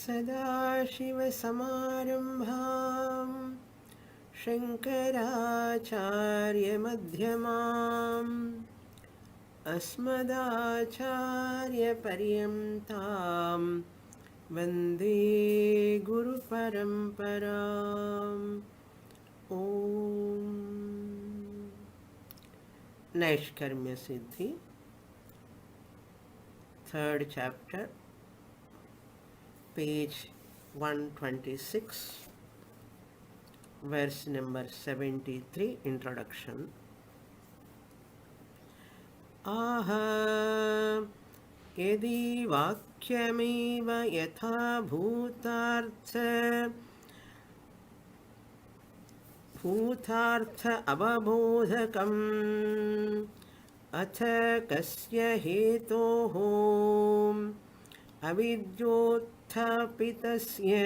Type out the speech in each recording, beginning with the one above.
सदाशिवसमारम्भां शङ्कराचार्यमध्यमाम् अस्मदाचार्यपर्यन्तां वन्दे गुरुपरम्पराम्। ॐ Naishkarmya Siddhi, third chapter, page 126, verse number 73, introduction. Aha yadi vakyameva yatha bhutartha avabodhakam atha kasya hetoho avidyotthāpitasya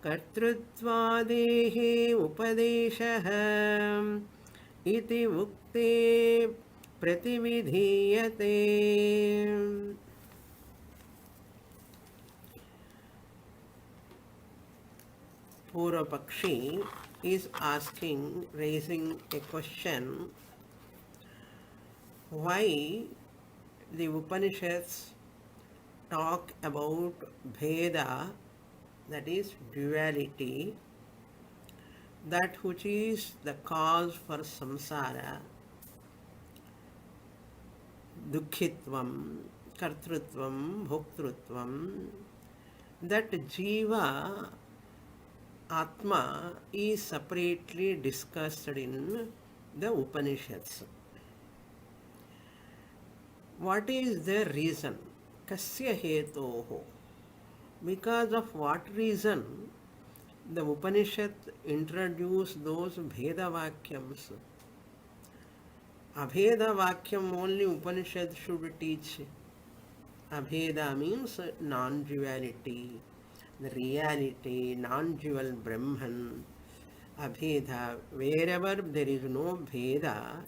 kartrutvadehi upadeshaha iti ukte pratividhiyate. Purva Pakshi is raising a question, why the Upanishads talk about Bheda, that is duality, that which is the cause for samsara, dukkhitvam, kartrutvam, bhoktrutvam, that Jiva Atma is separately discussed in the Upanishads. What is their reason? Kasya hetoho. Because of what reason the Upanishad introduced those Bheda Vakyams? Abheda Vakyam only Upanishad should teach. Abheda means non-duality, the reality, non-dual Brahman. Abheda, wherever there is no Bheda,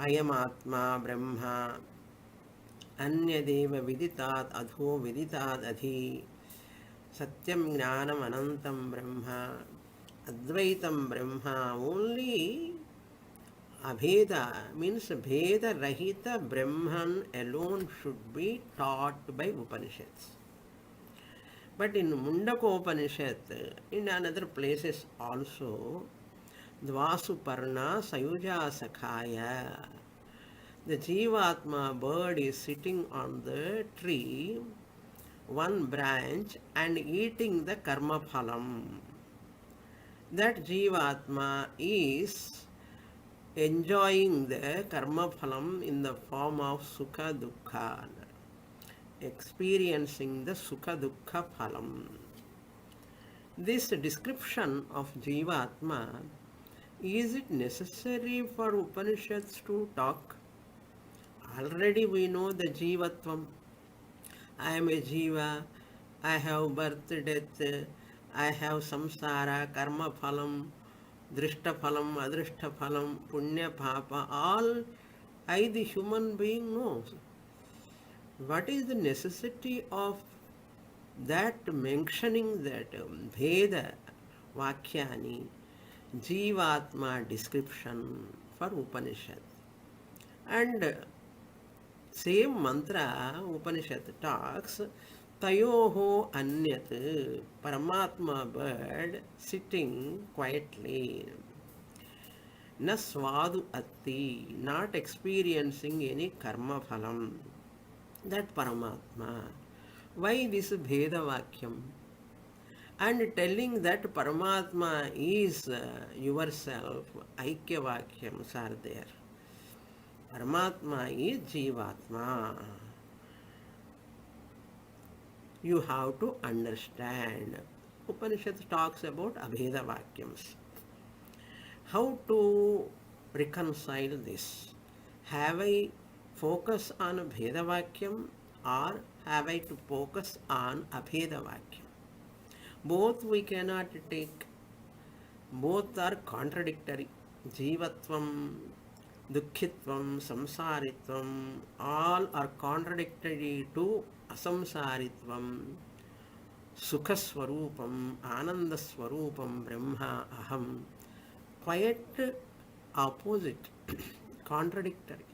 Ayam Atma Brahma, Anyadeva Viditat Adho Viditat Adhi, Satyam Jnanam Anantam Brahma, Advaitam Brahma. Only Abheda means Bheda Rahita Brahman alone should be taught by Upanishads. But in Mundaka-upanishad, in another places also, Dvasuparna Sayuja Sakhaya, the Jivatma bird is sitting on the tree, one branch, and eating the karma phalam. That Jivatma is enjoying the karma phalam in the form of sukha dukkha, experiencing the sukha dukkha phalam. This description of Jivatma, is it necessary for Upanishads to talk? Already we know the Jivatvam. I am a Jiva, I have birth, death, I have samsara, karma phalam, drishta phalam, adrishta phalam, punya papa, all I the human being knows. What is the necessity of that mentioning that Bheda Vakyani, Jivatma description for Upanishad? And same mantra Upanishad talks, Tayoho Anyat, Paramatma bird sitting quietly, Na Swadu Atti, not experiencing any karma phalam. That Paramatma. Why this Bheda Vakyam? And telling that Paramatma is yourself, Aikya Vakyams are there. Paramatma is Jivatma. You have to understand. Upanishad talks about Abheda Vakyams. How to reconcile this? Have I focus on Bheda Vakyam or have I to focus on Abheda Vakyam? Both we cannot take. Both are contradictory. Jivatvam, Dukkhitvam, samsaritvam, all are contradictory to asamsaritvam. Sukhaswarupam, Anandaswarupam, Brahma Aham. Quite opposite, contradictory.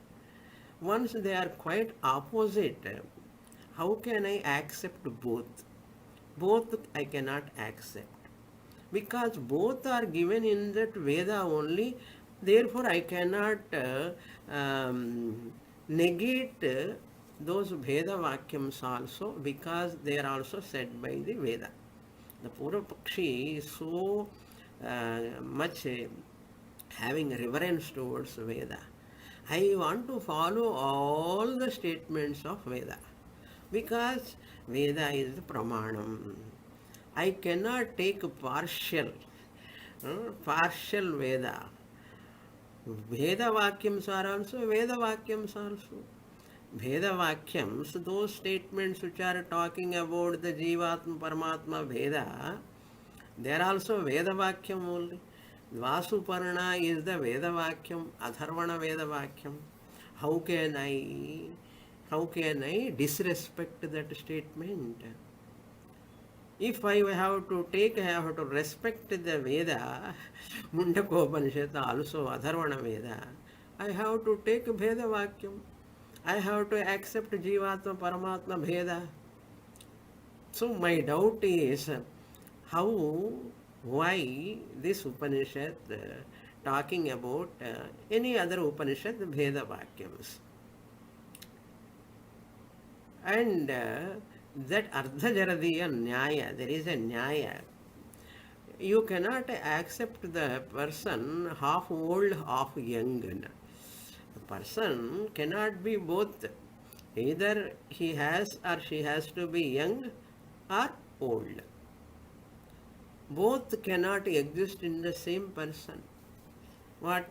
Once they are quite opposite, how can I accept both? Both I cannot accept. Because both are given in that Veda only, therefore I cannot negate those Veda Vakyams also, because they are also said by the Veda. The Purva Pakshi is so much having reverence towards Veda. I want to follow all the statements of Veda, because Veda is the Pramanam. I cannot take partial Veda. Veda Vakyams are also Veda Vakyams also. Veda Vakyams, those statements which are talking about the Jivatma Paramatma Veda, they are also Veda Vakyam only. Vasuparna is the Veda Vakyam, Atharvana Veda Vakyam. How can I disrespect that statement? If I have to respect the Veda, Mundakopanishad also Atharvana Veda, I have to take Veda Vakyam. I have to accept Jivatma Paramatma Bheda. So my doubt is why this Upanishad talking about any other Upanishad Bheda Vakyams. And that Ardhajaradiya Nyaya, there is a Nyaya. You cannot accept the person half old, half young. A person cannot be both. Either he has or she has to be young or old. Both cannot exist in the same person. What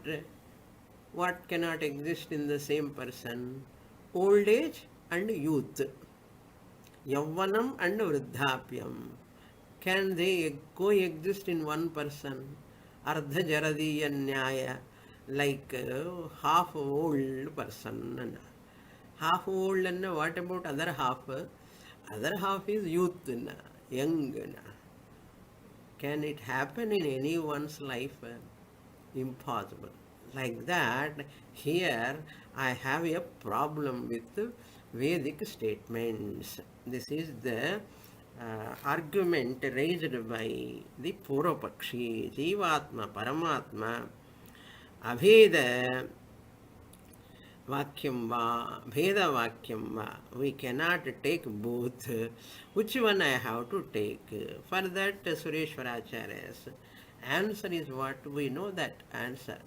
cannot exist in the same person? Old age and youth. Yavvanam and Vruddhapyam. Can they coexist in one person? Ardha Jaradiya Nyaya, like half old person. Half old and what about other half? Other half is youth, young. Can it happen in anyone's life? Impossible. Like that, here I have a problem with Vedic statements. This is the argument raised by the Purvapakshi, Jivatma, Paramatma, Abheda Vakyam va, Bheda Vakyam va. We cannot take both. Which one I have to take? For that, Sureśvara Acharya's answer is what? We know that answer.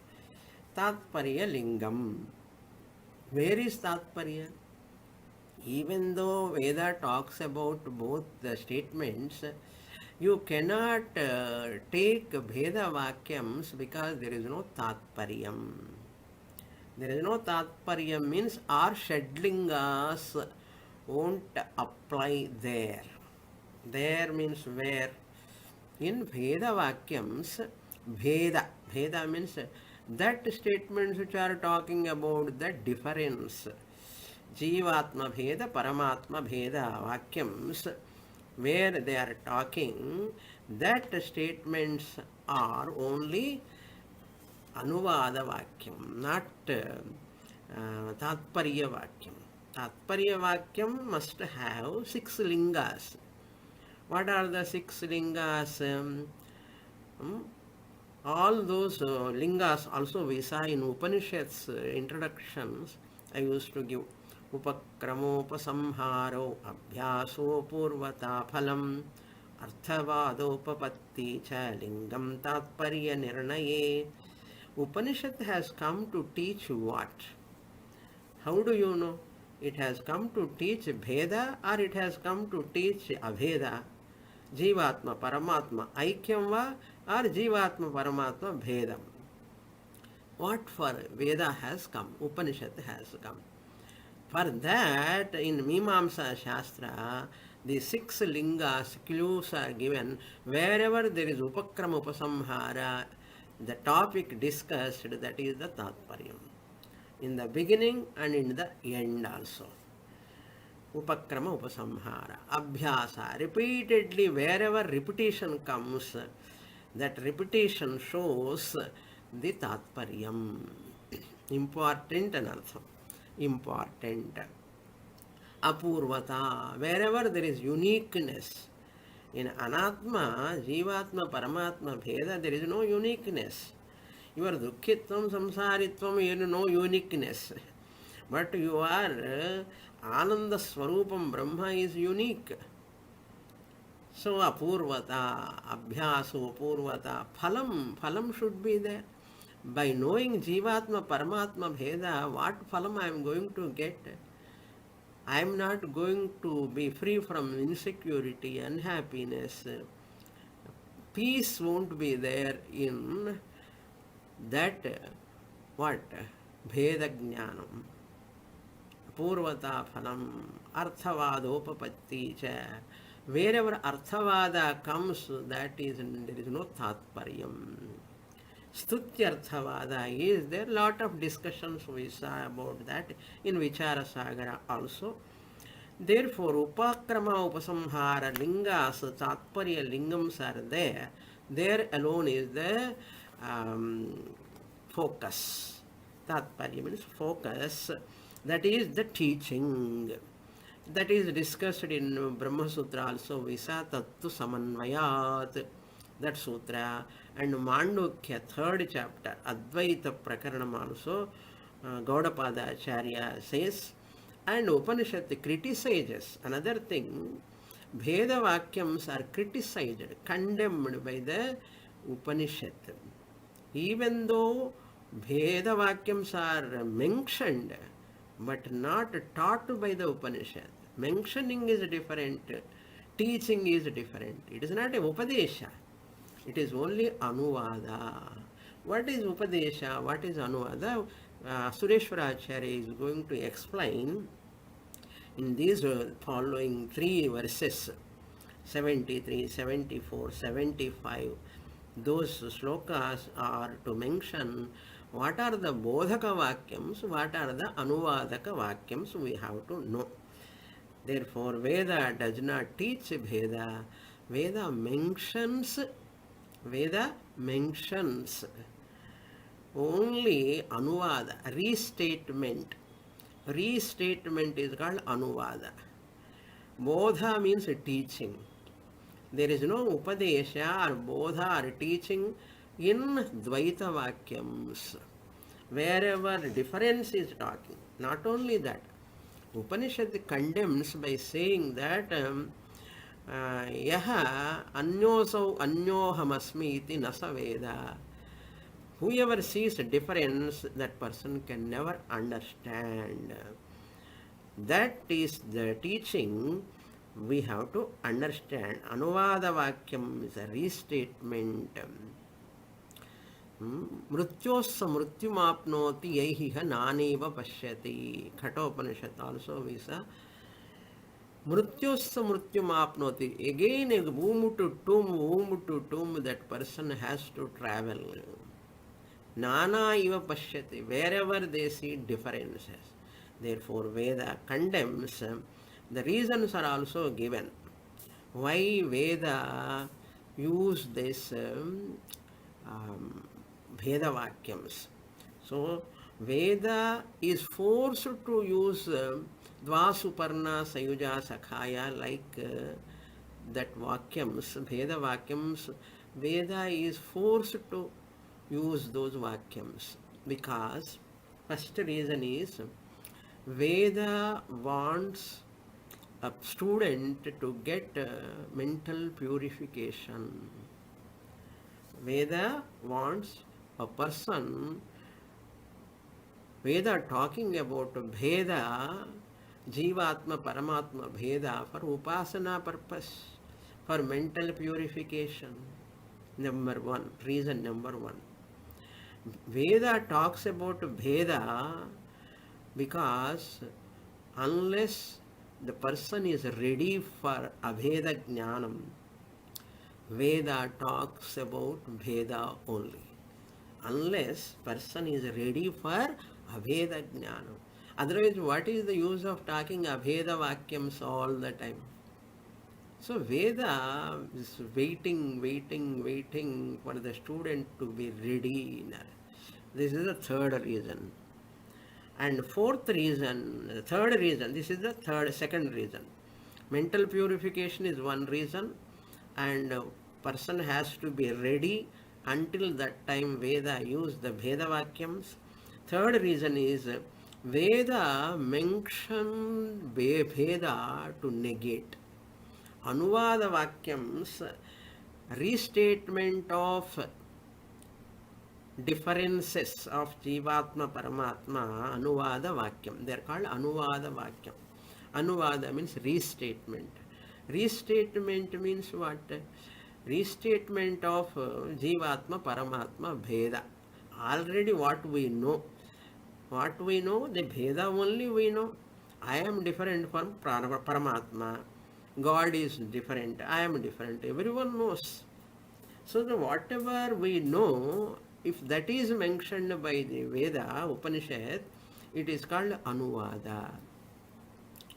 Tatparya Lingam. Where is Tatparya? Even though Veda talks about both the statements, you cannot take Bheda Vakyams because there is no Tatparyam. There is no Tatparyam means our Shadlingas won't apply there. There means where? In Veda Vakyams, Bheda means that statements which are talking about the difference. Jivatma Bheda, Paramatma Bheda Vakyams, where they are talking, that statements are only Anuvada Vakyam, not Tatparya Vakyam. Tatparya Vakyam must have 6 lingas. What are the 6 lingas? All those lingas also we saw in Upanishads introductions. I used to give Upakramopasamharo Abhyaso Purvata Phalam Arthavadopapatti Cha Lingam Tatparya Nirnaye. Upanishad has come to teach what? How do you know? It has come to teach Bheda or it has come to teach Abheda? Jivatma Paramatma Aikyam va or Jivatma Paramatma Bhedam? What for Veda has come? Upanishad has come. For that, in Mimamsa Shastra, the 6 lingas, clues are given. Wherever there is Upakram Upasamhara, the topic discussed, that is the Tatparyam. in the beginning and in the end also. Upakrama Upasamhara. Abhyasa. Repeatedly, wherever repetition comes, that repetition shows the Tatparyam. Important anartham. Important. Apurvata. Wherever there is uniqueness. In Anatma, Jivatma, Paramatma, Bheda, there is no uniqueness. Your Dukkhitvam, Samsaritvam, you know uniqueness. But you are Ananda Swarupam, Brahma is unique. So Apurvata, Abhyasu, Apurvata, Phalam should be there. By knowing Jivatma, Paramatma, Bheda, what phalam I am going to get? I am not going to be free from insecurity, unhappiness. Peace won't be there in that, what? Bheda Jnanam. Purvata phalam, arthavadopapatti cha. Wherever arthavada comes, that is, there is no tatparyam. Stutyarthavada is there. Lot of discussions we saw about that in Vichara Sagara also. Therefore, upakrama upasamhara lingas, tatparya lingams are there. There alone is the focus. Tatparya means focus. That is the teaching. That is discussed in Brahma Sutra also. Visa Tattu Samanvayat. That sutra. And Mandukya, 3rd chapter, Advaita Prakaranam also, Gaudapada Acharya says. And Upanishad criticizes. Another thing, Bheda Vakyams are criticized, condemned by the Upanishad. Even though Bheda Vakyams are mentioned, but not taught by the Upanishad. Mentioning is different, teaching is different. It is not a Upadesha. It is only Anuvada. What is Upadesha? What is Anuvada? Sureśvara Acharya is going to explain in these following 3 verses, 73, 74, 75. Those slokas are to mention what are the Bodhaka Vakyams, what are the Anuvadaka Vakyams we have to know. Therefore, Veda does not teach Bheda. Veda mentions only Anuvada, restatement. Restatement is called Anuvada. Bodha means teaching. There is no Upadesha or Bodha or teaching in Dvaita Vakyams. Wherever difference is talking. Not only that, Upanishad condemns by saying that Yaha anyosau anyohamasmi iti nasa veda. Whoever sees a difference, that person can never understand. That is the teaching we have to understand. Anuvada Vakyam is a restatement. Mrutyosya mrutyumapnoti yaihiha naneva pashyati. Khathopanishad also we saw. Mrutyosya mrutyumapnoti. Again, womb to tomb, that person has to travel. Nana iva pashyati. Wherever they see differences. Therefore, Veda condemns. The reasons are also given. Why Veda use this Bheda Vakyams. So, Veda is forced to use Dvasuparna Sayuja Sakhaya like that Vakyams, Bheda Vakyams. Veda is forced to use those Vakyams because first reason is Veda wants a student to get mental purification. Veda wants a person, Veda talking about Bheda, Jivatma, Paramatma, Bheda for Upasana purpose, for mental purification. Number 1, reason number 1. Veda talks about Bheda because unless the person is ready for Abheda Jnanam, Veda talks about Bheda only. Unless person is ready for Abheda Jnanam. Otherwise, what is the use of talking Abheda Vakyams all the time? So Veda is waiting for the student to be ready. This is the third reason. And third reason, this is the second reason. Mental purification is one reason, and a person has to be ready until that time Veda use the Veda Vakyams. Third reason is Veda mention Veda to negate. Anuvada Vakyams, restatement of differences of Jivatma Paramatma, Anuvada Vakyam. They are called Anuvada Vakyam. Anuvada means restatement. Restatement means what? Restatement of Jivatma Paramatma Bheda. Already what we know. What we know, the Bheda only we know. I am different from Paramatma. God is different. I am different. Everyone knows. So whatever we know, if that is mentioned by the Veda, Upanishad, it is called Anuvada.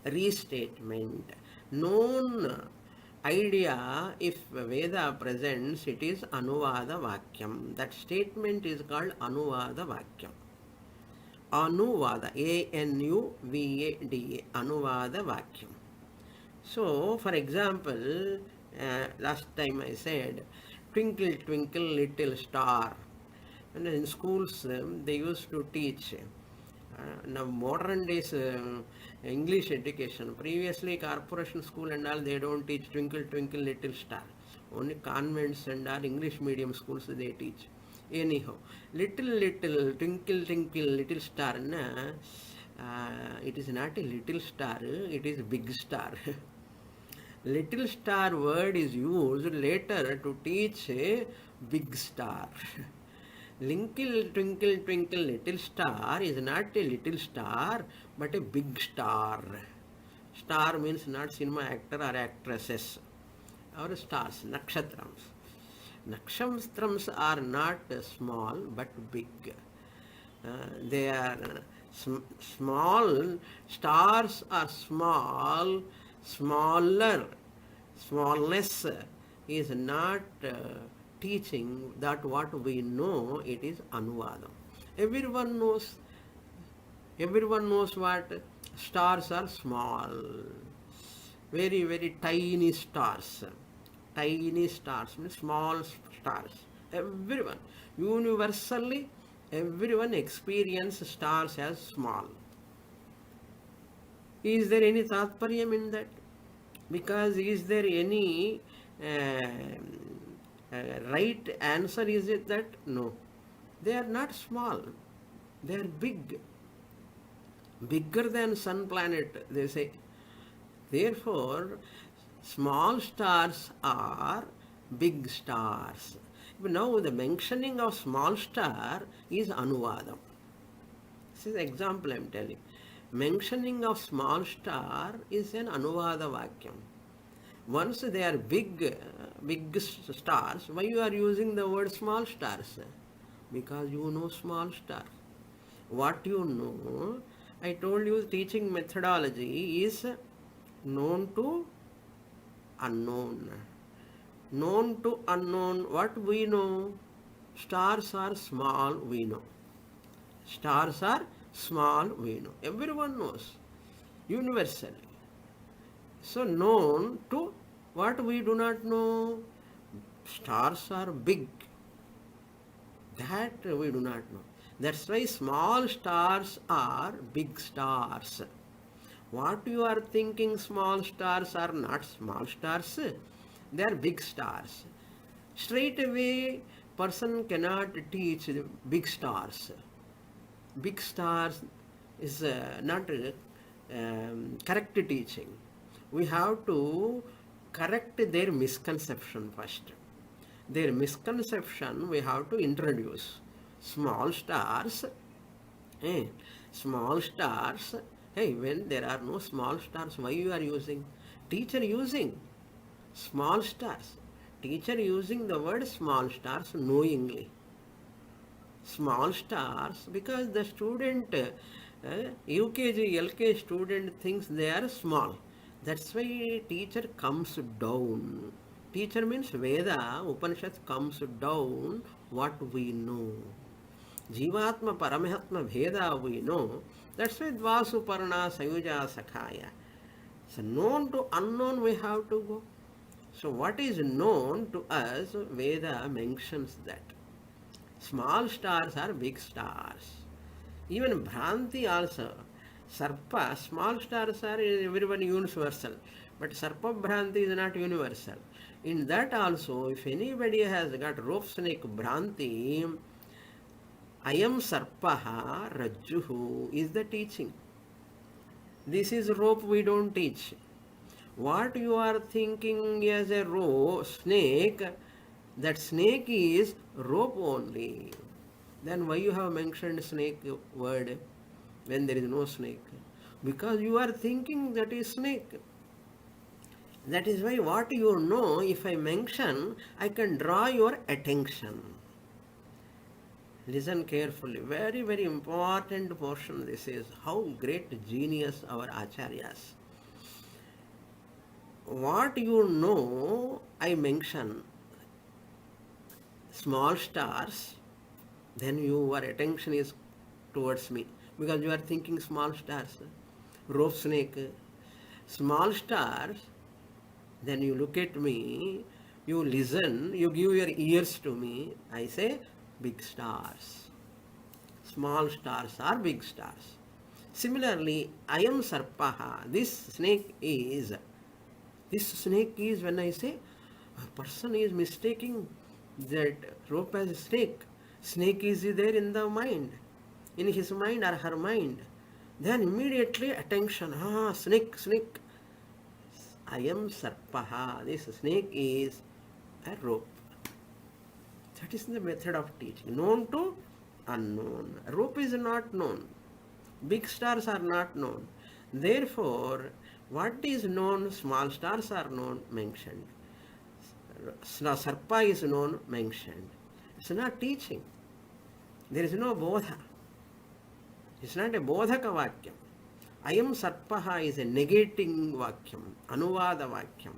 Restatement. Known idea, if Veda presents, it is Anuvada Vakyam. That statement is called Anuvada Vakyam. Anuvada, A-N-U-V-A-D-A, Anuvada Vakyam. So, for example, last time I said, twinkle, twinkle, little star. And in schools, they used to teach. Now, modern days, English education. Previously, corporation school and all, they don't teach twinkle, twinkle, little star. Only convents and all English medium schools, they teach. Anyhow, little, twinkle, twinkle, little star. It is not a little star, it is big star. Little star word is used later to teach a big star. Twinkle, twinkle, twinkle, little star is not a little star, but a big star. Star means not cinema actor or actresses, or stars, nakshatrams. Nakshatrams are not small, but big. They are small. Stars are small. Smaller. Smallness is not teaching that what we know, it is Anuvadam. Everyone knows what? Stars are small. Very, very tiny stars. Tiny stars means small stars. Everyone, universally, everyone experiences stars as small. Is there any tatparyam in that? Because is there any right answer? Is it that? No. They are not small. They are big. Bigger than sun planet, they say. Therefore, small stars are big stars. Now the mentioning of small star is Anuvadam. This is the example I am telling. Mentioning of small star is an Anuvada Vakyam. Once they are big stars, why you are using the word small stars? Because you know small star. What you know, I told you teaching methodology is known to unknown. Known to unknown, what we know? Stars are small, we know. Stars are small, we know. Everyone knows, universally. So known to what we do not know? Stars are big. That we do not know. That's why small stars are big stars. What you are thinking small stars are not small stars. They are big stars. Straight away, person cannot teach big stars. Big stars is not correct teaching. We have to correct their misconception first. Their misconception we have to introduce. Small stars, small stars, when there are no small stars, why you are using? Teacher using small stars. Teacher using the word small stars knowingly. small stars because the student, UKG, LKG student thinks they are small. That's why teacher comes down. Teacher means Veda, Upanishad comes down what we know. Jivatma, Paramahatma, Bheda we know. That's why Dvasu, Parna, Sayuja, Sakhaya. So known to unknown we have to go. So what is known to us, Veda mentions that. Small stars are big stars. Even Bhranti also. Sarpa, small stars are everyone universal. But Sarpa Bhranti is not universal. In that also, if anybody has got rope snake Bhranti, Ayam Sarpaha Rajjuhu is the teaching. This is rope we don't teach. What you are thinking as a rope, snake, that snake is rope only. Then why you have mentioned snake word when there is no snake? Because you are thinking that is snake. That is why what you know, if I mention, I can draw your attention. Listen carefully. Very, very important portion this is. How great genius our acharyas. What you know, I mention. Small stars, then your attention is towards me because you are thinking small stars, rope snake, small stars, then you look at me, you listen, you give your ears to me, I say big stars. Small stars are big stars. Similarly, I am Sarpaha, this snake is when I say a person is mistaking that rope as a snake. Snake is there in the mind, in his mind or her mind. Then immediately attention, snake. I am Sarpaha, this snake is a rope. That is the method of teaching. Known to unknown. Rope is not known. Big stars are not known. Therefore, what is known, small stars are known, mentioned. Sarpa is known, mentioned. It's not teaching. There is no bodha. It's not a bodhaka vakyam. Ayam sarpaha is a negating vakyam, anuvada vakyam,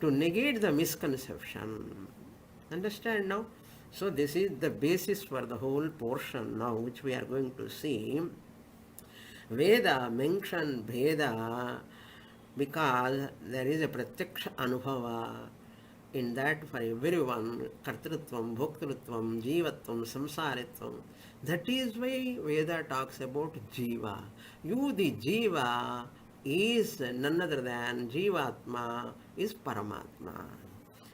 to negate the misconception. Understand now? So this is the basis for the whole portion now which we are going to see. Veda mention Bheda because there is a pratyaksha anubhava. In that for everyone, kartrutvam, bhoktrutvam, jivatvam, samsaritvam. That is why Veda talks about jiva. You, the jiva, is none other than jivatma, is paramatma.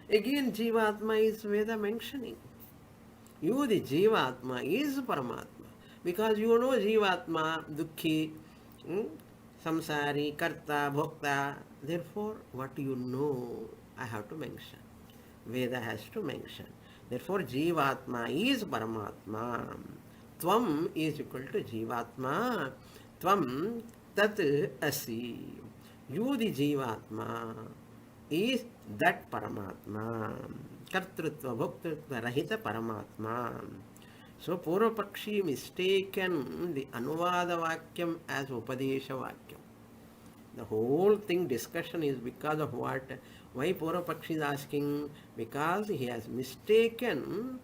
Again, jivatma is Veda mentioning. You, the jivatma, is paramatma. Because you know jivatma, dukhi, samsari, karta, bhokta. Therefore, what you know, I have to mention. Veda has to mention. Therefore, Jivatma is Paramatma. Tvam is equal to Jivatma. Tvam tat asi. You, the Jivatma, is that Paramatma. Kartrutva, Bhoktrutva, Rahita Paramatma. So, Purvapakshi mistaken the Anuvada Vakyam as Upadesha Vakyam. The whole thing discussion is because of what? Why Purvapakshi is asking? Because he has mistaken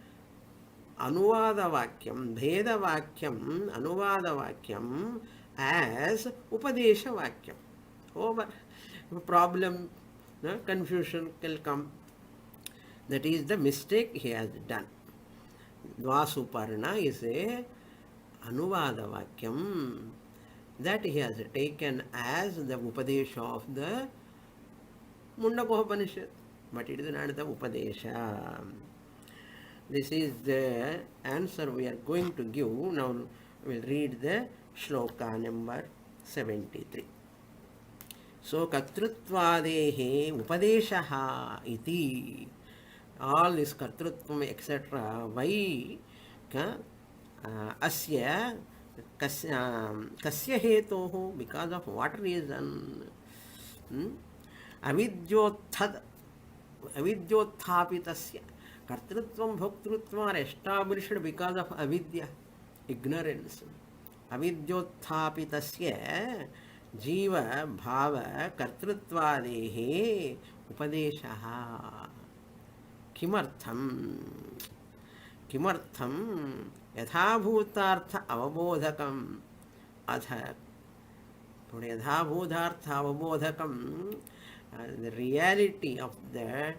Anuvada Vakyam, Bheda Vakyam, Anuvada Vakyam as Upadesha Vakyam. Over. Problem, confusion will come. That is the mistake he has done. Dvasuparna is a Anuvada Vakyam that he has taken as the Upadesha of the Mundakopanishad, but it is not the Upadesha. This is the answer we are going to give. Now we will read the shloka number 73. So, Kartrutvadehe Upadeshaha iti. All this Kartrutvam, etc. Why? Asya kasya hetoho, because of what reason? Avidyothapitasya. Kartrutvam, bhoktritvam are established because of avidya, ignorance. Avidyotthapitasya jiva bhava kartrutvadehe upadeshaha. Kimartham? Kimartham yathabhutartha avabodhakam atha. Yathabhutartha avabodhakam, the reality of the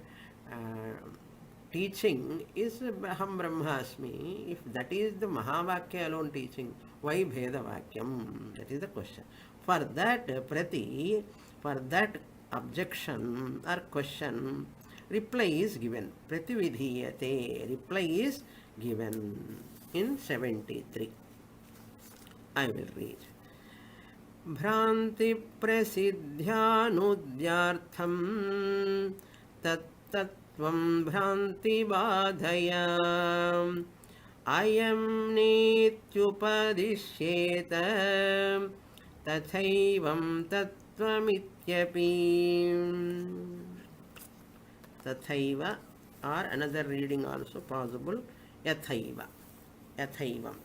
teaching is Aham Brahmasmi. If that is the Mahavakya alone teaching, why Bheda Vakyam? That is the question. For that objection or question, reply is given. Pratividhiyate, reply is given in 73. I will read. Bhranti prasidhyanudyartham tattatvam bhranti badhaya ayam nityupadishyeta tathaivam tattvamityapi. Tathaiva, or another reading also possible, yathaiva, yathaivam.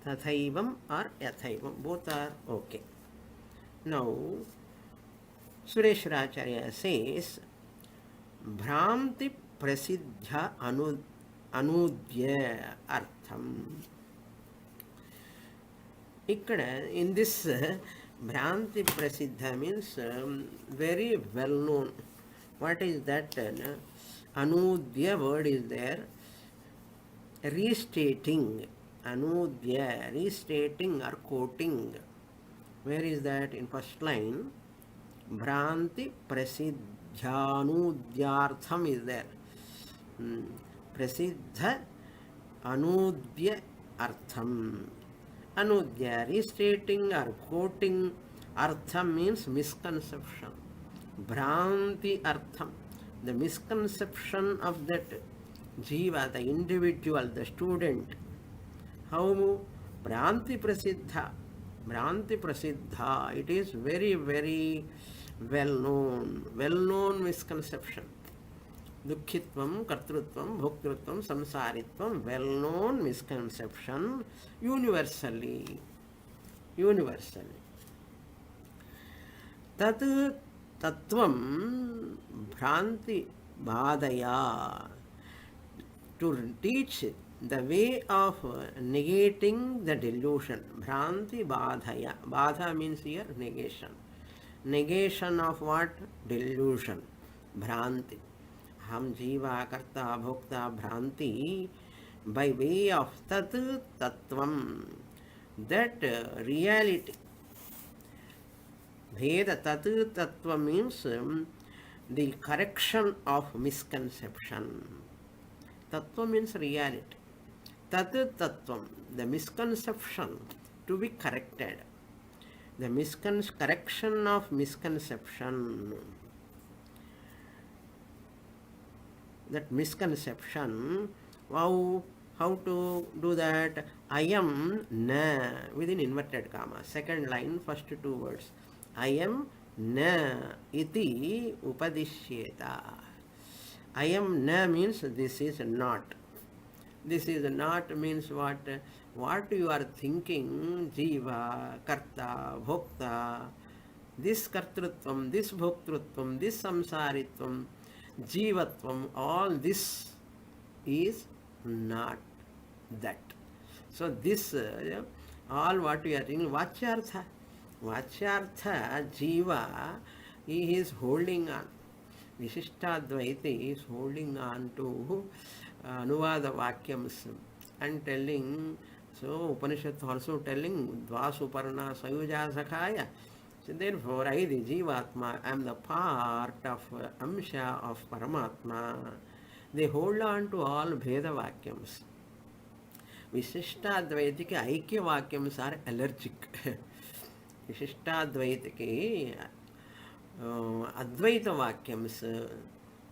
Tathaivam or yathaivam, both are okay. Now, Sureśvara says, Bhranti prasidhya anudya artham. Ikkada, in this Bhranti prasidha means very well known. What is that? Anudya word is there, restating. Anudya, restating or quoting. Where is that? In first line, Bhranti prasidhyanudyartham is there. Prasiddha anudya artham. Anudya, restating or quoting. Artham means misconception. Bhranti artham, the misconception of that jiva, the individual, the student. How? Bhranti prasiddha. Bhranti prasiddha. It is very, very well known misconception. Dukkhitvam, kartrutvam, bhoktritvam, samsaritvam, well known misconception universally. Tat tattvam bhranti badaya. To teach the way of negating the delusion. Bhranti badhaya. Badha means here negation. Negation of what? Delusion. Bhranti. Ham jiva karta bhokta bhranti. By way of tat tattvam. That reality. Bheda tat tattva means the correction of misconception. Tattva means reality. Tat tattvam, the misconception to be corrected. The correction of misconception. That misconception, how to do that? Ayam na, within inverted comma. Second line, first two words. Ayam na iti upadishyeta. Ayam na means this is not. This is not means what? What you are thinking, jiva, karta, bhokta, this kartrutvam, this bhoktrutvam, this samsaritvam, jivatvam, all this is not that. So this, all what we are thinking, vachyartha. Vachyartha, jiva, he is holding on. Viṣiṣṭādvaiti is holding on to Anuvada Vakyams and telling, so Upanishad also telling, Dvasuparna Sayuja Sakhaya. So therefore, I, the Jivatma, am the part of Amsha of Paramatma. They hold on to all Bheda Vakyams. Viṣiṣṭādvaitiki Aikya Vakyams are allergic. Viṣiṣṭādvaitiki Advaita Vakyams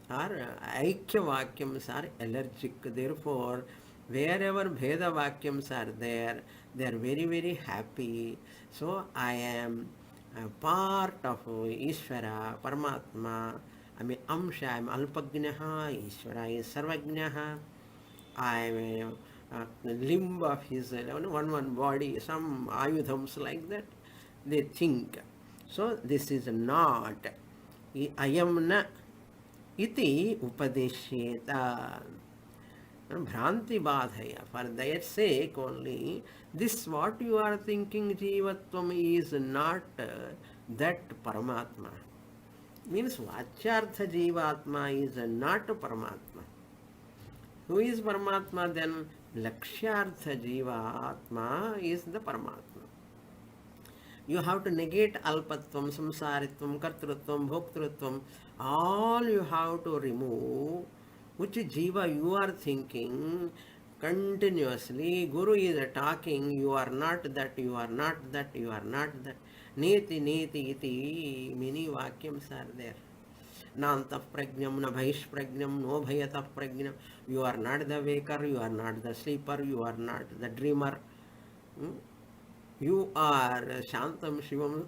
are Aikya Vakyams are allergic. Therefore, wherever Bheda Vakyams are there, they are very, very happy. So, I am a part of Ishvara, Paramatma, I'm a Amsha, I'm Alpagnaha, Ishvara is Sarvagnaha, I'm a limb of his one body, some ayudhams like that, they think. So this is not. Ayam na iti upadeshyeta. Bhranti badhaya. For their sake only, this what you are thinking jivatvam is not that Paramatma. Means Vachyartha Jivatma is not Paramatma. Who is Paramatma then? Lakshyartha Jivatma is the Paramatma. You have to negate alpatvam, samsaritvam, kartrutvam, bhoktrutvam. All you have to remove. Which jiva you are thinking continuously. Guru is talking, you are not that, you are not that, you are not that. Neti, neti, iti. Many vakyams are there. Nantah prajnam, na bhayish prajnam, no bhayatah prajnam. You are not the waker, you are not the sleeper, you are not the dreamer. You are Shantam Shivam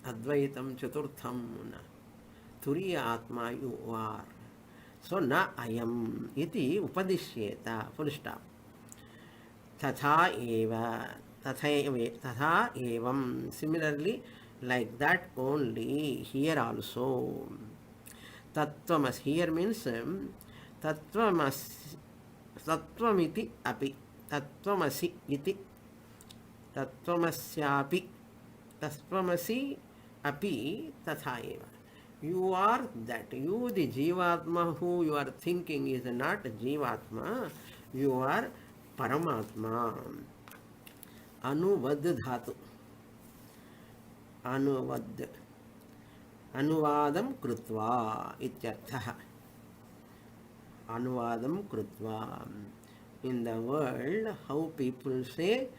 Advaitam Chaturtham. Turiya Atma you are. So na ayam iti upadishyeta. Full stop. Tatha eva. Tatha evam. Similarly, like that only here also. Tattvamas. Here means tattvamas. Tattvamiti api. Tattvamasi iti. Tattvamasyapi. Tattvamasi api tatha eva. You are that. You, the Jivatma who you are thinking is not Jivatma. You are Paramatma. Anuvad dhatu. Anuvad. Anuvadam krutva ityarthaha. Anuvadam krutva. In the world, how people say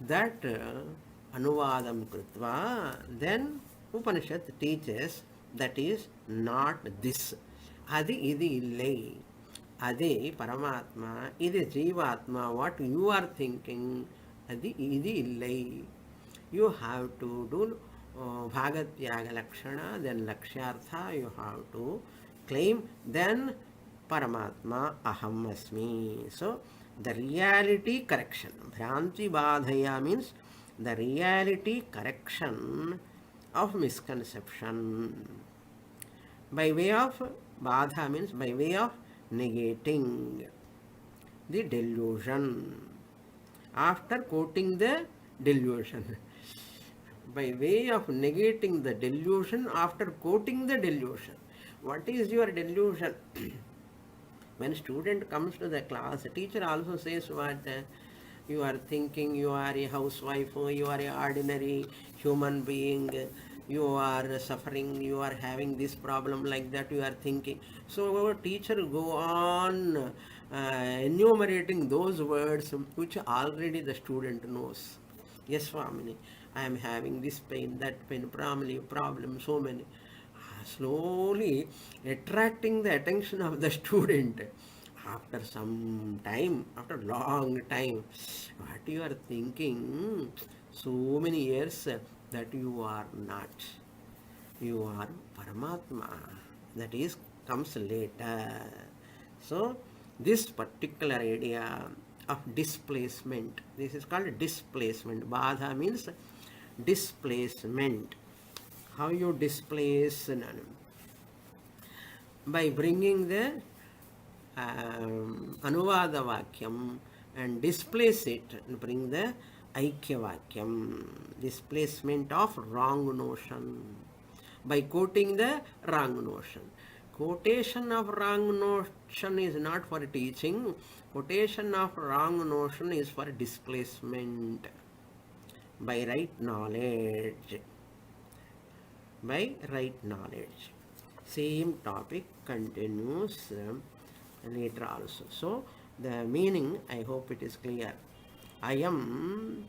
that Anuvadam krutva, then Upanishad teaches that is not this. Adi idi illai. Adi Paramatma, idi Jivatma, what you are thinking, adi idi illai. You have to do Bhagatyaga Lakshana, then Lakshyartha you have to claim, then Paramatma Aham Asmi. So the reality correction. Bhranti Badhaya means the reality correction of misconception. By way of Badha means by way of negating the delusion. After quoting the delusion. By way of negating the delusion after quoting the delusion. What is your delusion? When student comes to the class, teacher also says what you are thinking, you are a housewife, you are an ordinary human being, you are suffering, you are having this problem like that, you are thinking. So our teacher go on enumerating those words which already the student knows. Yes, Swamini, I am having this pain, that pain, problem, so many. Slowly attracting the attention of the student. After some time, after long time, what you are thinking, so many years that you are not. You are Paramatma. That is, comes later. So, this particular idea of displacement, this is called displacement. Badha means displacement. How you displace? By bringing the Anuvada Vakyam and displace it and bring the Aikya Vakyam, displacement of wrong notion by quoting the wrong notion. Quotation of wrong notion is not for teaching, quotation of wrong notion is for displacement by right knowledge. By right knowledge. Same topic continues later also. So, the meaning, I hope it is clear. Ayam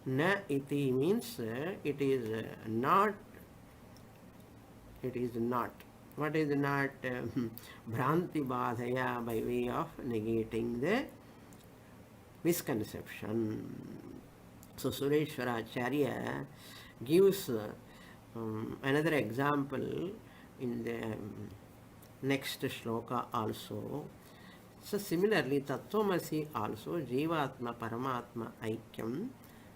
na iti means it is not. It is not. What is not? Bhranti badhaya, by way of negating the misconception. So Sureśvara gives another example in the next shloka also. So similarly, Tattvamasi also, Jivatma Paramatma Aikyam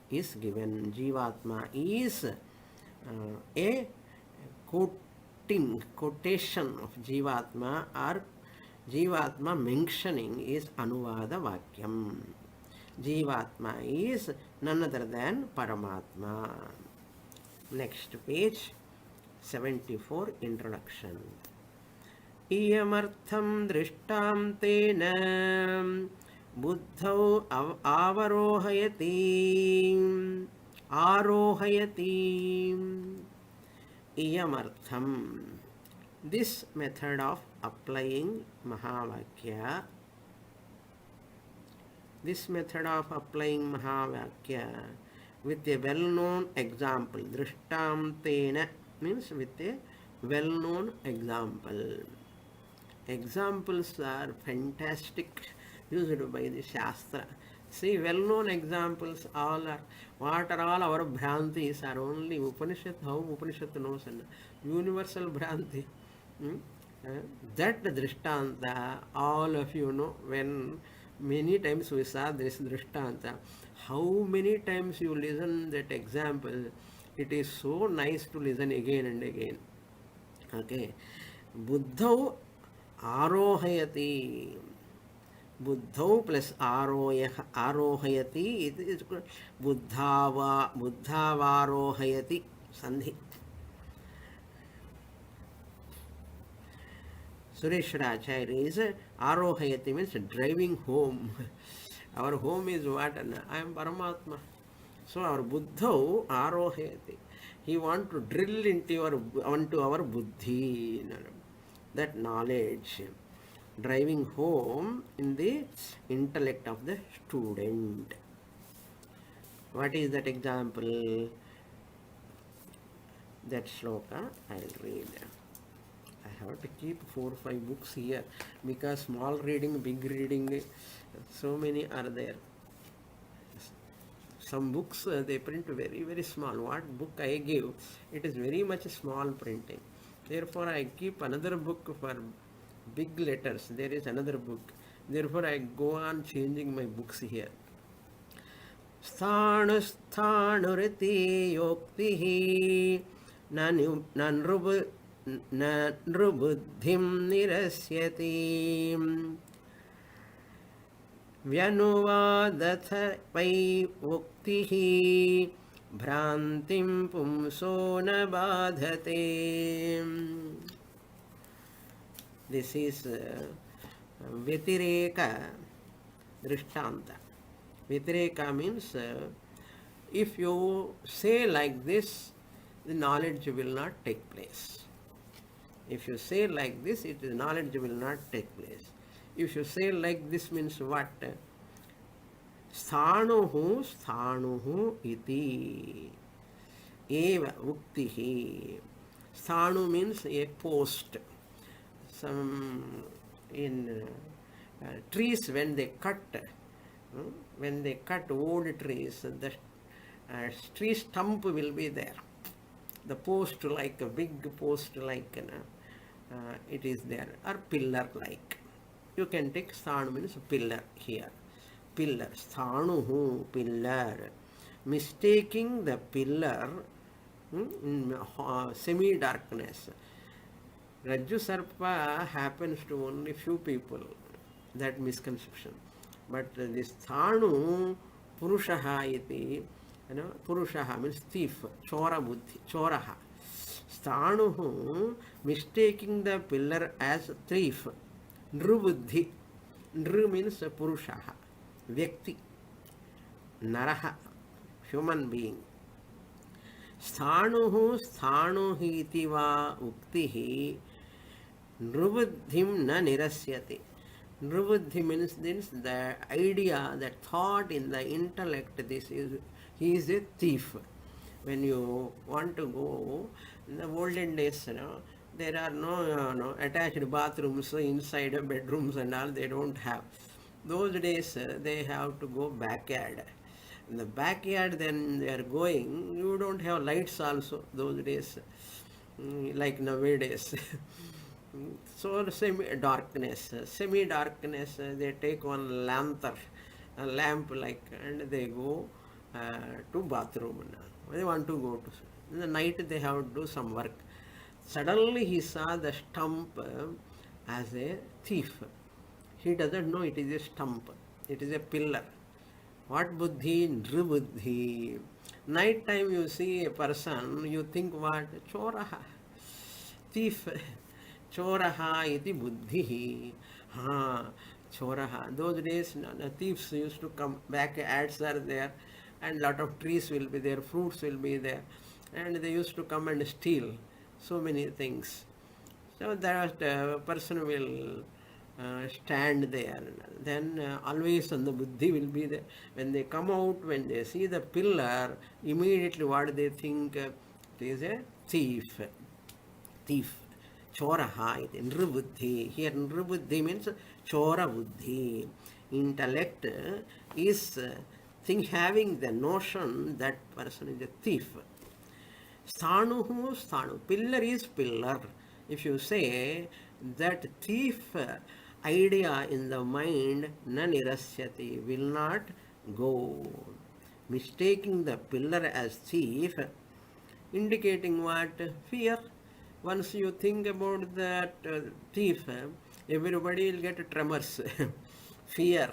is given. Jivatma is a quotation of Jivatma, or Jivatma mentioning is Anuvada Vakyam. Jivatma is none other than Paramatma. Next page, 74, introduction. Iyamartham drishtam tena buddhau arohayati. Iyamartham. This method of applying Mahavakya, with a well-known example. Drishtamtena means with a well-known example. Examples are fantastic, used by the Shastra. See, well-known examples all are, what are all our Bhrantis are only Upanishad, how Upanishad knows, and universal Bhranti. That Drishtanta, all of you know, when many times we saw this Drishtanta, how many times you listen that example, it is so nice to listen again and again. Okay. Buddhau arohayati. Buddhau plus arohayati, it is buddhavarohayati, sandhi. Sureśvara is arohayati means driving home. Our home is what? I am Paramatma. So our buddhau arohayati. He want to drill onto our buddhi, that knowledge, driving home in the intellect of the student. What is that example? That shloka I will read. I have to keep 4 or 5 books here, because small reading, big reading, so many are there. Some books they print very, very small. What book I give, it is very much small printing. Therefore, I keep another book for big letters. There is another book. Therefore, I go on changing my books here. Sthanuriti yoktihi nanrubuddhim nirasyati vyanuvadatha vai uktihi bhrantim pumso na badhate. This is Vyatireka Drishtanta. Vyatireka means if you say like this, the knowledge will not take place. If you say like this, knowledge will not take place. If you say like this means what? Sthanuhu iti eva uktihi. Sthanu means a post. Some in trees, when they cut old trees, the tree stump will be there. The post, like a big post, like it is there, or pillar like. You can take sthanu means pillar here. Pillar, sthanuhu, pillar. Mistaking the pillar in semi-darkness. Rajju Sarpa happens to only few people, that misconception. But this Thanu Purushaha iti, Purushaha means thief, Chora Buddhi, Choraha. Sthanuhu, mistaking the pillar as thief. Nrubuddhi. Nru means Purushaha, Vyakti, Naraha, human being. Sthanuhi iti va uktihi nrubuddhim na nirasyati. Nrubuddhi means the idea, that thought in the intellect, he is a thief. When you want to go, in the olden days, there are no attached bathrooms inside bedrooms and all, they don't have. Those days they have to go backyard. In the backyard, then they are going, you don't have lights also those days, like nowadays. So semi-darkness, they take one lantern, a lamp like, and they go to bathroom. They want to go to, in the night they have to do some work. Suddenly he saw the stump as a thief. He doesn't know it is a stump, it is a pillar. What buddhi? Nribuddhi. Night time you see a person, you think what? Choraha, thief. Choraha iti buddhihi. Ha, choraha. Those days, the thieves used to come back, ads are there, and lot of trees will be there, fruits will be there, and they used to come and steal so many things. So that person will stand there. Then always on the buddhi will be there. When they come out, when they see the pillar, immediately what they think? It is a thief. Thief. Choraha iti nribuddhi. Here nribuddhi means chora buddhi. Intellect is having the notion that person is a thief. Sthanuhu sthanu. Pillar is pillar. If you say that thief idea in the mind, na nirasyati, will not go. Mistaking the pillar as thief, indicating what? Fear. Once you think about that thief, everybody will get tremors, fear,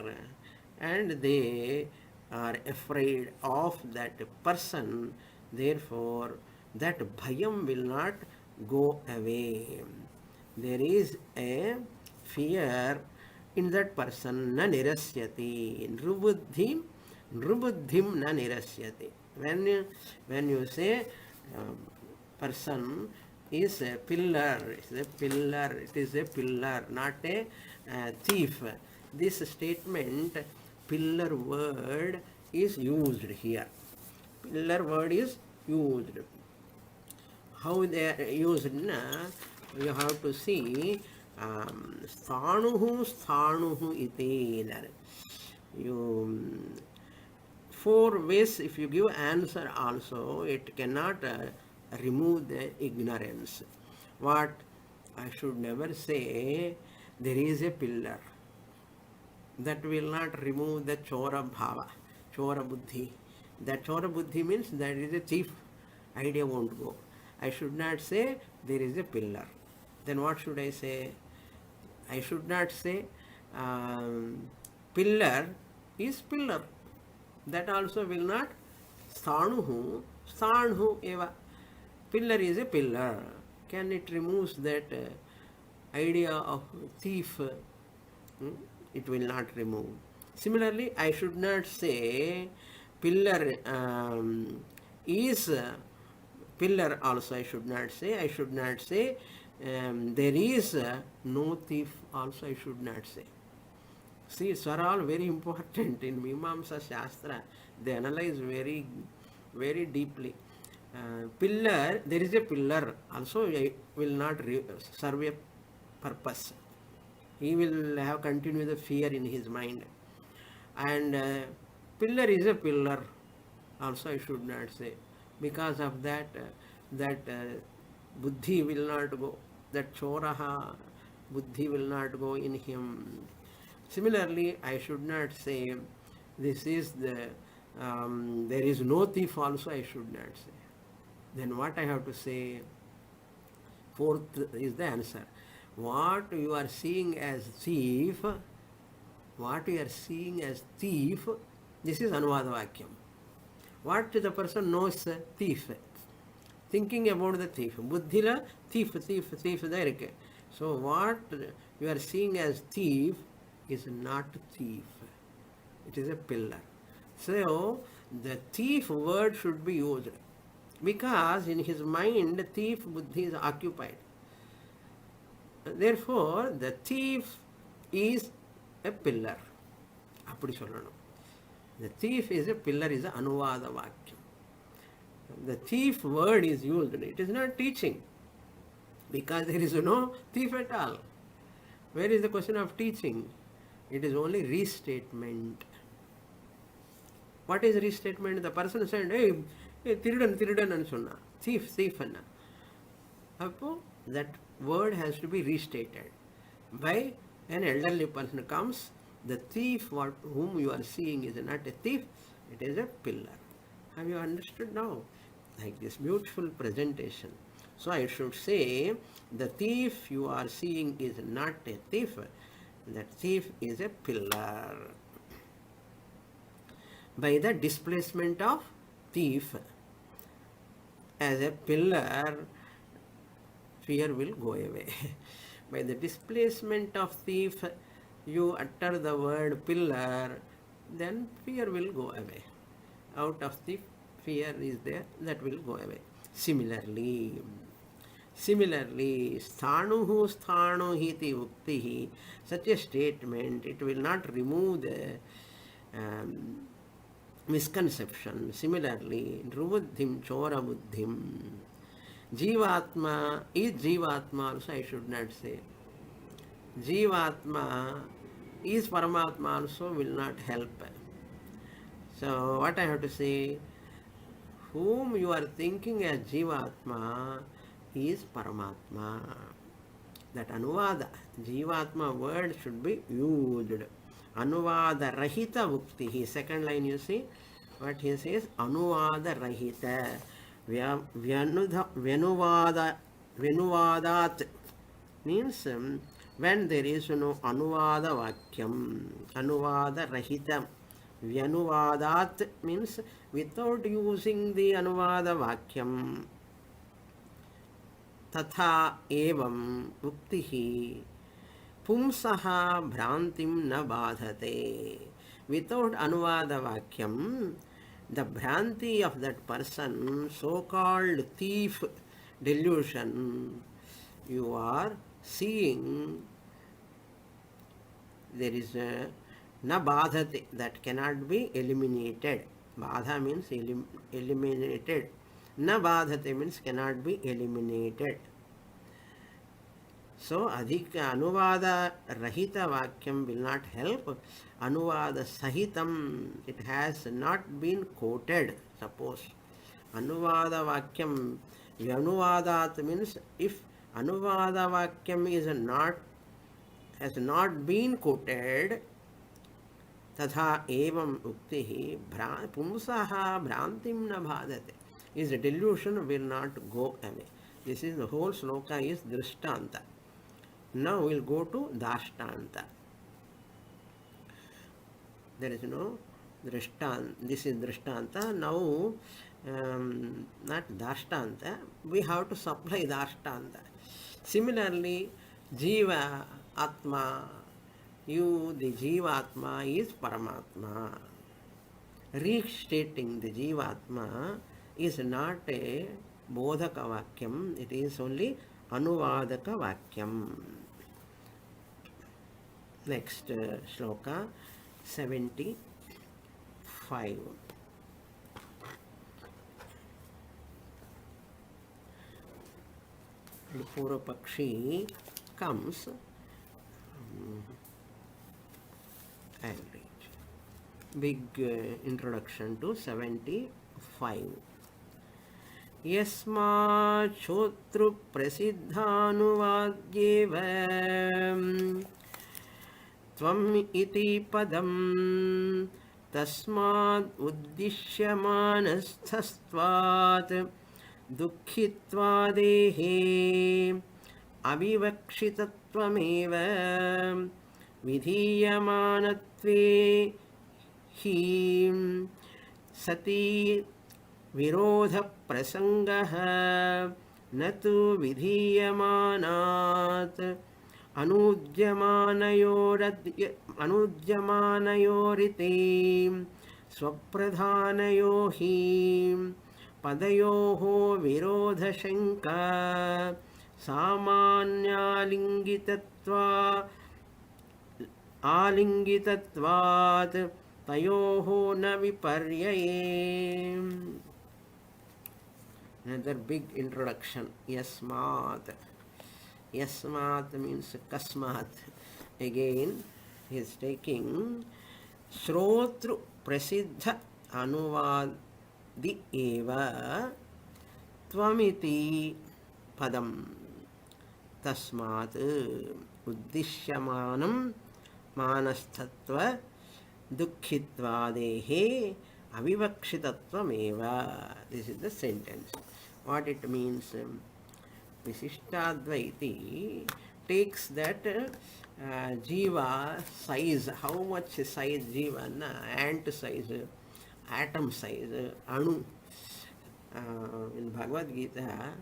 and they are afraid of that person. Therefore, that bhayam will not go away. There is a fear in that person. Na nirasyati. Nrubuddhim na nirasyati. When you say person is a pillar, it is a pillar, not a thief. This statement, pillar word is used here. Pillar word is used. How they are used? You have to see sthanuhu iti. You 4 ways, if you give answer also, it cannot remove the ignorance. What? I should never say there is a pillar. That will not remove the chora bhava, chora buddhi. That chora buddhi means that is a thief. Idea won't go. I should not say there is a pillar. Then what should I say? I should not say pillar is pillar. That also will not. Sthanuhu eva. Pillar is a pillar. Can it remove that idea of thief? It will not remove. Similarly, I should not say pillar is pillar also. I should not say. I should not say there is no thief also. I should not say. See, these are all very important in Mimamsa Shastra. They analyze very, very deeply. Pillar, there is a pillar also, will not serve a purpose. He will have continued the fear in his mind. And pillar is a pillar also, I should not say. Because of that, buddhi will not go. That choraha buddhi will not go in him. Similarly, I should not say this is the there is no thief also, I should not say. Then what I have to say? 4th is the answer. What you are seeing as thief, this is Anuvada Vakyam. What the person knows thief, thinking about the thief. Buddhila, thief, there. So what you are seeing as thief is not thief. It is a pillar. So the thief word should be used. Because in his mind, thief buddhi is occupied. Therefore, the thief is a pillar. Appadi sollano. The thief is a pillar, is a Anuvada Vakyam. The thief word is used. It is not teaching. Because there is no thief at all. Where is the question of teaching? It is only restatement. What is restatement? The person said, hey, Tiridan, Tiridan and Sonna, thief, thief. That word has to be restated. By an elderly person comes, the thief whom you are seeing is not a thief, it is a pillar. Have you understood now? Like this beautiful presentation. So I should say, the thief you are seeing is not a thief, that thief is a pillar. By the displacement of thief as a pillar, fear will go away. By the displacement of thief, you utter the word pillar, then fear will go away. Out of the fear is there, that will go away. Similarly, sthanuhu sthanu hiti uktihi, such a statement, it will not remove the misconception. Similarly, Dhruvuddhim Chora Buddhim. Jivatma is Jivatma also, I should not say. Jivatma is Paramatma also will not help. So what I have to say, whom you are thinking as Jivatma is Paramatma. That Anuvada, Jivatma word should be used. Anuvada Rahita Vukti. Second line you see, what he says, Anuvada Rahita. Venuvadat means when there is no Anuvada Vakyam, Anuvada Rahita. Vyanuvadat means without using the Anuvada Vakyam. Tatha evam uktihi pumsaha bhrantim na badhate. Without Anuvada Vakyam, the bhranti of that person, so-called thief delusion, you are seeing, there is a na badhate, that cannot be eliminated. Badha means eliminated. Na badhate means cannot be eliminated. So, adhika anuvada rahita vakyam will not help. Anuvada sahitam, it has not been quoted. Suppose anuvada vakyam, vyanuvadat means if anuvada vakyam has not been quoted, tatha evam uktihi pumsaha bhrantim na bhadate. His delusion will not go away. This is the whole sloka is drishtanta. Now we'll go to dashtanta. There is no drishtanta. This is drishtanta. Now, not dashtanta. We have to supply dashtanta. Similarly, jiva, atma, you, the jivatma is Paramatma. Restating the jivatma is not a bodhaka vakyam, it is only anuvadaka vakyam. Next shloka 75. The Purvapakshi comes. I'll read. Big introduction to 75. Yasma chotru prasidhanuvadhyeva tvam iti padam tasmad uddishyamanasthastvat dukkhitvadehe avivakshitattvameva vidhiyamanatve hi sati virodha prasangaha natu vidhiyamanat anudyamanyorite swapradhanayohi padayoho virodha shanka samanyalingitatva alingitatvat tayoho na viparyaye. Another big introduction. Yasmat. Yasmat means kasmat. Again, he is taking Shrotru Prasiddha anuvadi eva tvamiti padam tasmat uddishyamanam manasthatva dukkhitvadehe avivakshitatvam. This is the sentence. What it means? Visishtadvaiti takes that jiva size, how much size jiva, ant size, atom size, anu. In Bhagavad Gita,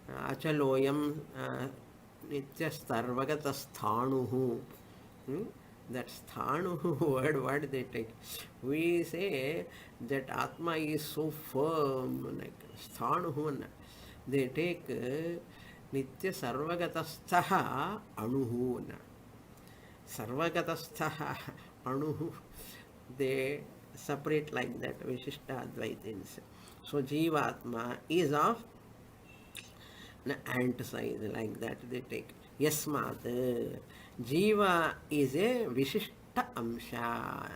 achaloyam nityastarvagatasthānuhu. That sthānuhu word, what they take? We say that Atma is so firm, like sthānuhu. They take nitya sarvagatasthah anuhu. Sarvagatasthah anuhu. They separate like that, Visishtadvaitins. So Jivatma is of ant size, like that they take. Yasmat, Jiva is a Vishishta Amsha.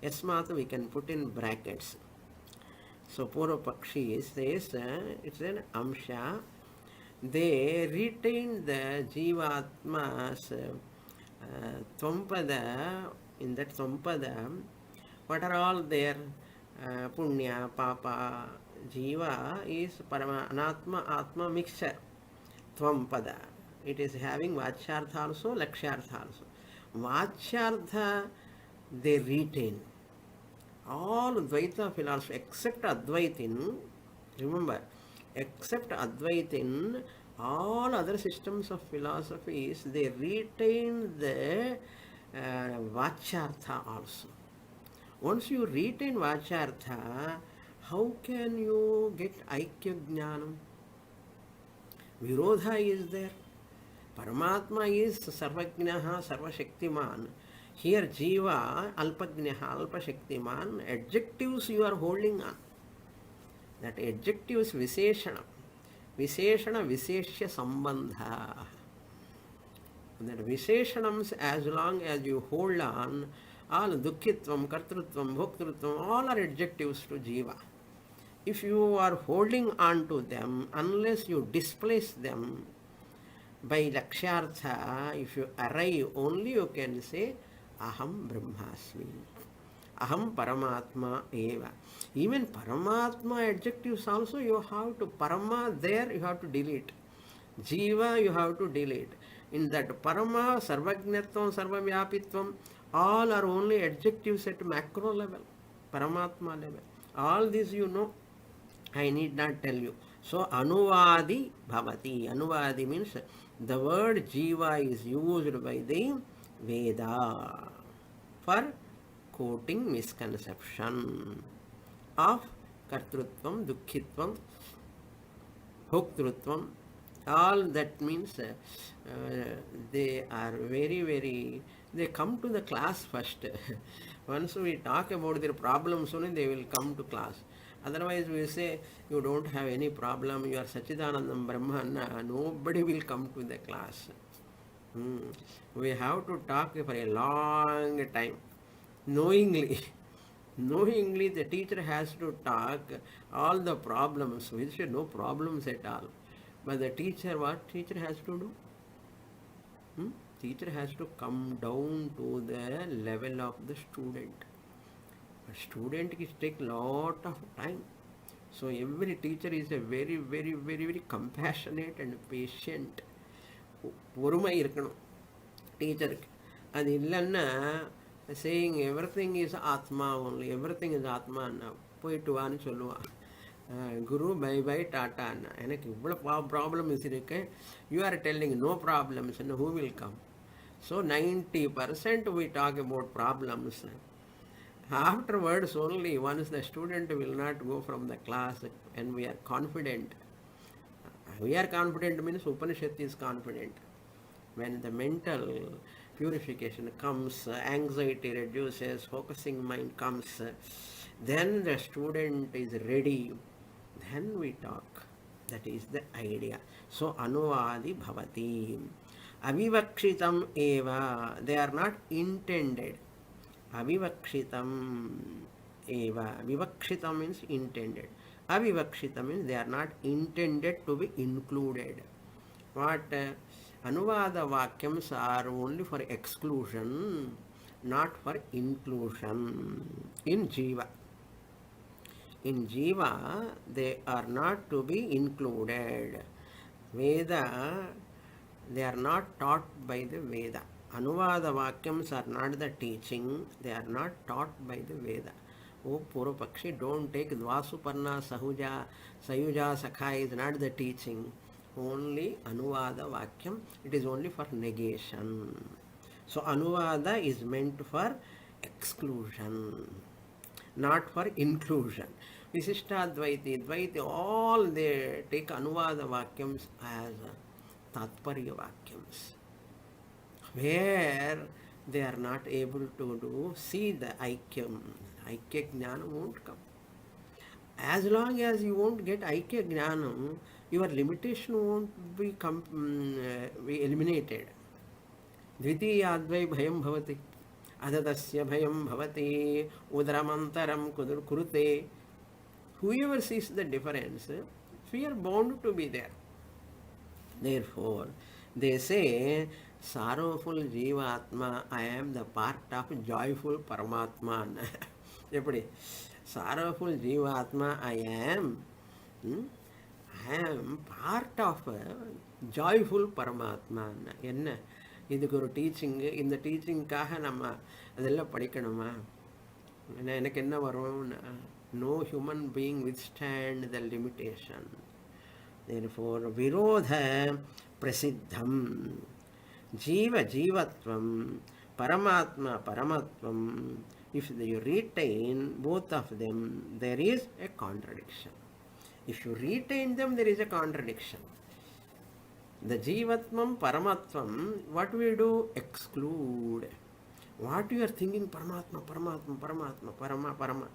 Yasmat we can put in brackets. So Purva Pakshi says it's an Amsha. They retain the Jivatma's Tvampada. In that Tvampada, what are all their Punya, Papa, Jiva is Parama, Anatma, Atma mixture. Tvampada. It is having Vachyartha also, Lakshyartha also. Vachyartha they retain. All Advaita philosophy except Advaitin, remember, except Advaitin, all other systems of philosophies, they retain the Vachyartha also. Once you retain Vachyartha, how can you get Aikya Jnanam? Virodha is there. Paramatma is Sarvajnaha, Sarvashaktiman. Here Jiva, Alpajnaha, Alpashaktiman, adjectives you are holding on. That adjectives Viseshana. Visheshana, Visheshya Sambandha. That Visheshanams, as long as you hold on, all Dukkhitvam, Kartrutvam, Bhoktrutvam, all are adjectives to Jiva. If you are holding on to them, unless you displace them by Lakshyartha, if you arrive, only you can say Aham Brahmasmi. Aham Paramatma Eva. Even Paramatma adjectives also you have to, Parama there you have to delete. Jiva you have to delete. In that Parama, Sarvajnatvam, Sarvavyapitvam, all are only adjectives at macro level, Paramatma level. All this you know, I need not tell you. So Anuvadi Bhavati. Anuvadi means the word Jiva is used by the Veda for quoting misconception of Kartrutvam, Dukkhitvam, Bhoktrutvam. All that means they are very, they come to the class first. Once we talk about their problems only, they will come to class. Otherwise we say, you don't have any problem, you are Sachidanandam Brahman, nobody will come to the class. We have to talk for a long time, knowingly. Knowingly the teacher has to talk all the problems, which are no problems at all. But the teacher, what teacher has to do? Teacher has to come down to the level of the student. A student is take lot of time. So every teacher is a very compassionate and patient. பொறுமை இருக்கணும் டீச்சருக்கு. அது இல்லைன்னா saying everything is Atma only, everything is Atma போயிட்டு வான்னு சொல்லுவான். Guru bye bye tata அண்ணா, எனக்கு இவ்வளோ ப்ராப்ளம்ஸ் இருக்கு, you are telling no problems, and who will come? So 90% we talk about problems. Afterwards only, once the student will not go from the class and we are confident. We are confident means Upanishad is confident. When the mental purification comes, anxiety reduces, focusing mind comes, then the student is ready. Then we talk. That is the idea. So Anuvadi Bhavati. Avivakshitam eva. They are not intended. Avivakshitam. eva. Vivakshita means intended. Avivakshita means they are not intended to be included. What? Anuvada vakyams are only for exclusion, not for inclusion in Jiva. In Jiva, they are not to be included. Veda, they are not taught by the Veda. Anuvada vakyams are not the teaching, they are not taught by the Veda. Oh, Purapakshi, don't take Dvasuparna Sahuja, Sayuja Sakha is not the teaching. Only Anuvada Vakyam, it is only for negation. So Anuvada is meant for exclusion, not for inclusion. Viṣiṣṭa-Advaiti, Advaiti, all they take Anuvada Vakyams as Tatparya Vakyams, where they are not able to see the Aikyam. Aikya Jnana won't come. As long as you won't get Aikya Jnanam, your limitation won't be eliminated. Dvitiyadvai bhayam bhavati, adadasya bhayam bhavati, udramantaram kurute. Whoever sees the difference, fear bound to be there. Therefore, they say, sorrowful Jivatma, I am the part of joyful Paramatman. Sorrowful Jivatma, I am part of joyful Paramatman. என்ன இதுக்கு ஒரு teaching, இந்த டீச்சிங்காக நம்ம அதெல்லாம் படிக்கணுமா? எனக்கு என்ன வரும்? No human being withstand the limitation. Therefore, virodha prasiddham. Jiva jivatvam, Paramatma paramatvam. If you retain both of them, there is a contradiction. If you retain them, there is a contradiction. The jivatvam, paramatvam, what we do? Exclude. What you are thinking, Paramatma, Paramatma, Paramatma, Parama, Parama.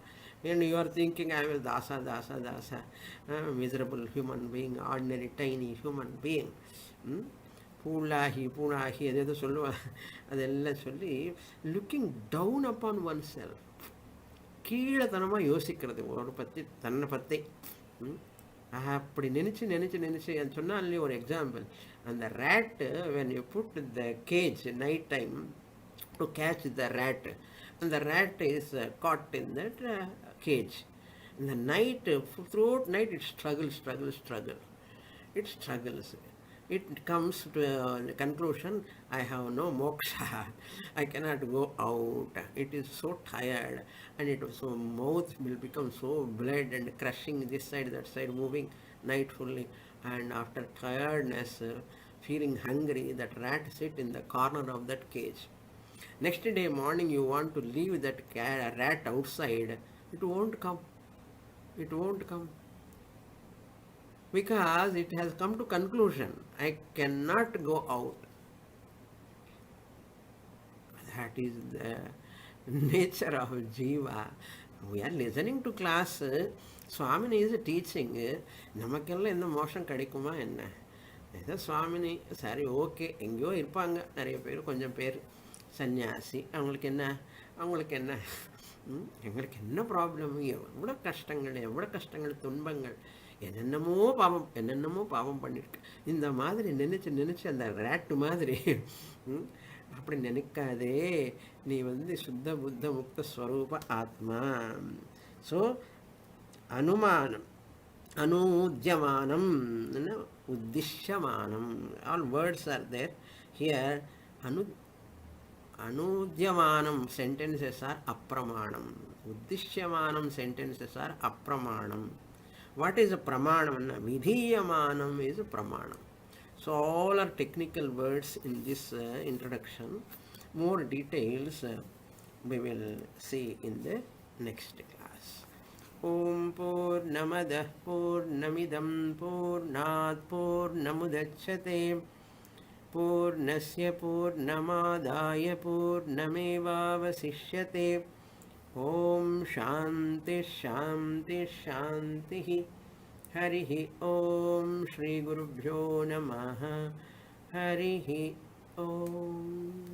And you are thinking, I am a dasa, dasa, dasa, miserable human being, ordinary, tiny human being. Pulahi, Punahi, adethu solluva. Adella solli, looking down upon oneself. கீழத்தனமாக யோசிக்கிறது ஒரு பற்றி, தன்னை பற்றி. அப்படி நினச்சி சொன்னால் ஒரு example, அந்த rate when you put the cage night time to catch the rat, and the rat is caught in that cage. In the night, throughout night it struggles. It struggles. It comes to a conclusion, I have no moksha, I cannot go out. It is so tired, and so mouth will become so blood and crushing this side, that side, moving nightfully. And after tiredness, feeling hungry, that rat sit in the corner of that cage. Next day morning, you want to leave that rat outside, it won't come. Because it has come to conclusion, I cannot go out. That is the nature of Jiva. We are listening to class, Swamini is teaching, namakella inda motion kadikuma enna. Eda Swamini, sari okay, engyo irpanga, nariya peru, konjam peru, sannyasi, avangalukku enna எங்களுக்கு என்ன problem, எவ்வளோ கஷ்டங்கள் துன்பங்கள், என்னென்னமோ பாவம் பண்ணிருக்கு. இந்த மாதிரி நினச்சி அந்த ரேட்டு மாதிரி அப்படி நினைக்காதே. நீ சுத்த புத்த முக்த ஸ்வரூப atma. So anumanam, anudhyamanam, uddishyamanam, all words are there here. Anudhyamanam sentences are apramanam. Uddishyamanam sentences are apramanam. What is a pramanam? Vidhiyamanam is a pramanam. So all are technical words in this introduction. More details we will see in the next class. Om Purnamadah Purnamidam Purnat Purnamudachyate Purnasya Purnamādāya Purnamevāvasishyate. Om Shanti Shanti Shanti. Harihi Om Shri Gurubhyo Namaha. Harihi Om.